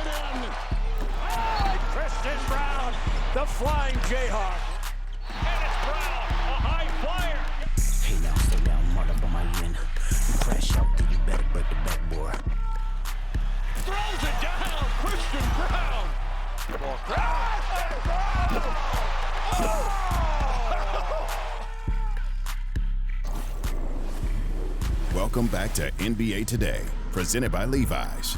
it in. Oh, Christian Braun, the flying Jayhawk. And it's Braun, a high flyer. Hey now, stay down, mud up on my end. You crash out, then you better break the backboard. Throws it down, Christian Braun. Welcome back to NBA Today, presented by Levi's.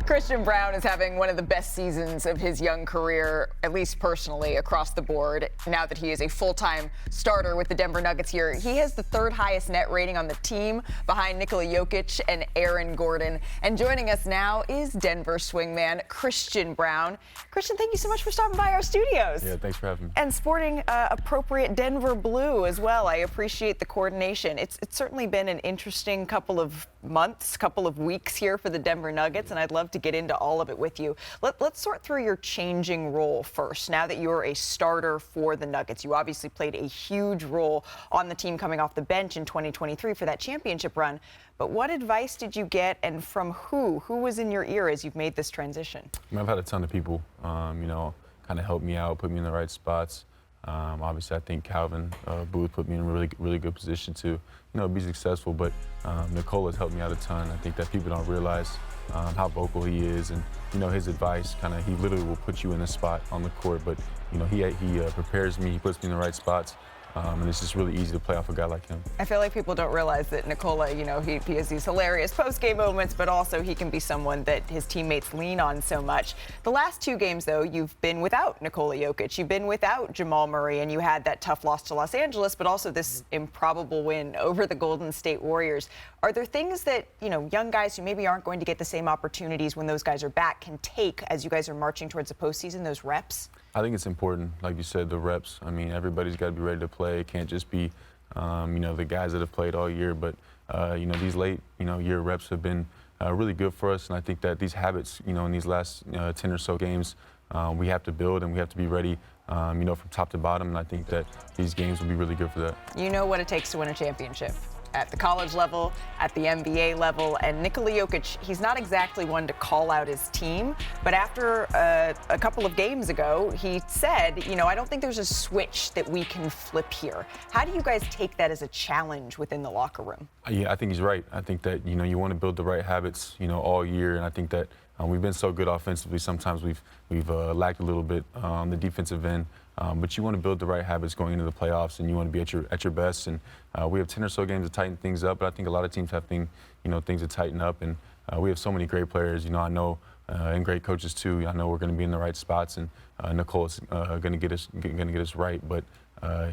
Christian Braun is having one of the best seasons of his young career, at least personally, across the board. Now that he is a full-time starter with the Denver Nuggets here, he has the third highest net rating on the team behind Nikola Jokic and Aaron Gordon. And joining us now is Denver swingman Christian Braun. Christian, thank you so much for stopping by our studios. Yeah, thanks for having me. And sporting appropriate Denver blue as well. I appreciate the coordination. It's certainly been an interesting couple of months, couple of weeks here for the Denver Nuggets, and I'd love to get into all of it with you. Let's sort through your changing role first. Now that you're a starter for the Nuggets, you obviously played a huge role on the team coming off the bench in 2023 for that championship run. But what advice did you get, and from who? Who was in your ear as you've made this transition? I've had a ton of people, kind of help me out, put me in the right spots. Obviously, I think Calvin Booth put me in a really good position to, be successful. But Nikola's helped me out a ton. I think that people don't realize how vocal he is, and his advice. He literally will put you in a spot on the court. But he prepares me. He puts me in the right spots. And it's just really easy to play off a guy like him. I feel like people don't realize that Nikola, he has these hilarious post-game moments, but also he can be someone that his teammates lean on so much. The last two games, though, you've been without Nikola Jokic. You've been without Jamal Murray, and you had that tough loss to Los Angeles, but also this improbable win over the Golden State Warriors. Are there things that, young guys who maybe aren't going to get the same opportunities when those guys are back can take as you guys are marching towards the postseason, those reps? I think it's important, like you said, the reps. I mean, everybody's got to be ready to play. It can't just be, the guys that have played all year. But, these late, year reps have been really good for us. And I think that these habits, in these last 10 or so games, we have to build and we have to be ready, from top to bottom. And I think that these games will be really good for that. You know what it takes to win a championship. At the college level, at the NBA level, and Nikola Jokic, he's not exactly one to call out his team, but after a couple of games ago, he said, I don't think there's a switch that we can flip here. How do you guys take that as a challenge within the locker room? Yeah, I think he's right. I think that, you want to build the right habits, all year, and I think that we've been so good offensively. Sometimes we've lacked a little bit on the defensive end. But you want to build the right habits going into the playoffs, and you want to be at your best. And we have 10 or so games to tighten things up, but I think a lot of teams have things to tighten up. And we have so many great players. I know, and great coaches too. I know we're going to be in the right spots, and Nicola's going to get us right. But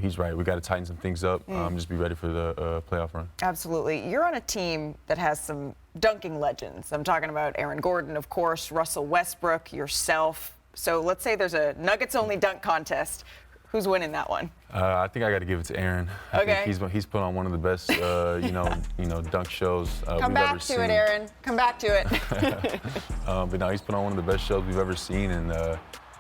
he's right. We got to tighten some things up. Just be ready for the playoff run. Absolutely. You're on a team that has some dunking legends. I'm talking about Aaron Gordon, of course, Russell Westbrook, yourself. So let's say there's a Nuggets-only dunk contest. Who's winning that one? I think I got to give it to Aaron. I think he's put on one of the best, dunk shows Come we've ever back seen. to it, Aaron. Come back to it. But no, he's put on one of the best shows we've ever seen, and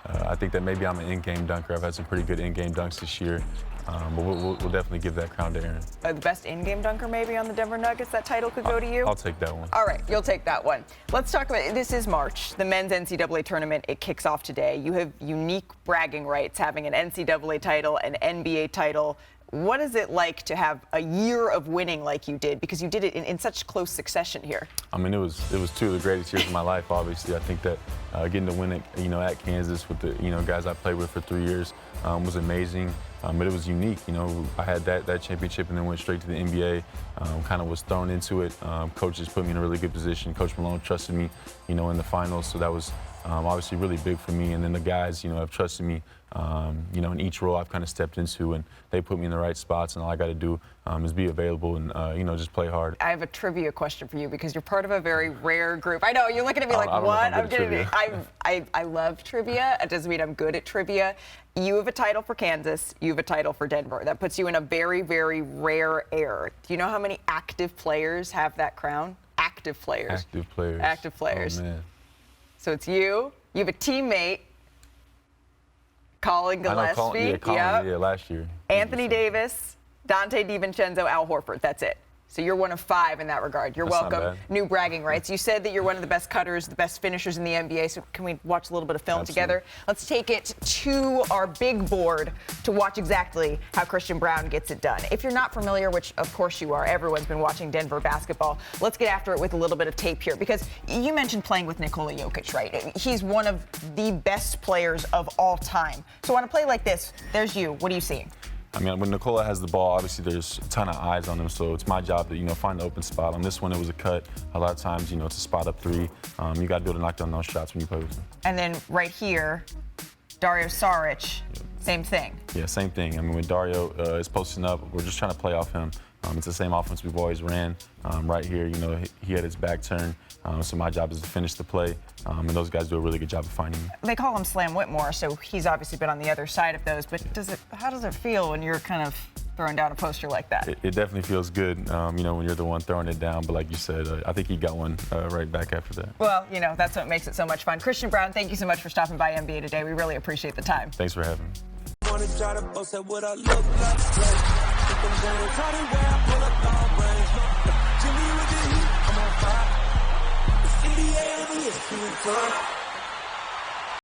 I think that maybe I'm an in-game dunker. I've had some pretty good in-game dunks this year. But we'll definitely give that crown to Aaron. The best in-game dunker maybe on the Denver Nuggets, that title could go to you? I'll take that one. All right, you'll take that one. Let's talk about, this is March, the men's NCAA tournament. It kicks off today. You have unique bragging rights, having an NCAA title, an NBA title. What is it like to have a year of winning like you did? Because you did it in such close succession here. I mean, it was two of the greatest years of my life, obviously. I think that getting to win it, at Kansas with the, guys I played with for 3 years was amazing. But it was unique. I had that championship and then went straight to the NBA. Kind of was thrown into it. Coaches put me in a really good position. Coach Malone trusted me, in the finals. So that was obviously really big for me. And then the guys, have trusted me, in each role I've kind of stepped into, and they put me in the right spots. And all I got to do is be available and, just play hard. I have a trivia question for you because you're part of a very rare group. I know, you're looking at me like, what? I love trivia. It doesn't mean I'm good at trivia. You have a title for Kansas. You have a title for Denver. That puts you in a very, very rare air. Do you know how many active players have that crown? Active players. Active players. Active players. Oh, man. So it's you. You have a teammate, Colin Gillespie. Yeah, last year. Anthony Davis, Dante DiVincenzo, Al Horford. That's it. So you're one of 5 in that regard. You're That's not welcome. bad. New bragging rights. You said that you're one of the best cutters, the best finishers in the NBA. So can we watch a little bit of film Absolutely. together? Let's take it to our big board to watch exactly how Christian Braun gets it done. If you're not familiar, which of course you are, everyone's been watching Denver basketball. Let's get after it with a little bit of tape here, because you mentioned playing with Nikola Jokic, right? He's one of the best players of all time. So on a play like this, there's you. What are you seeing? I mean, when Nikola has the ball, obviously there's a ton of eyes on him, so it's my job to, find the open spot. On this one, it was a cut. A lot of times, it's a spot up 3. You got to be able to knock down those shots when you play with him. And then right here, Dario Saric, same thing. Yeah, same thing. I mean, when Dario is posting up, we're just trying to play off him. It's the same offense we've always ran. Right here, he had his back turned, so my job is to finish the play, and those guys do a really good job of finding me. They call him Slam Whitmore, so he's obviously been on the other side of those, but how does it feel when you're kind of throwing down a poster like that? It definitely feels good, when you're the one throwing it down, but like you said, I think he got one right back after that. Well, that's what makes it so much fun. Christian Braun, thank you so much for stopping by NBA Today. We really appreciate the time. Thanks for having me. Wanna try to boast at what I look like. Think I'm gonna try to wear, I pull up long range. Jimmy with the heat, I'm on fire. It's NBA, I'm a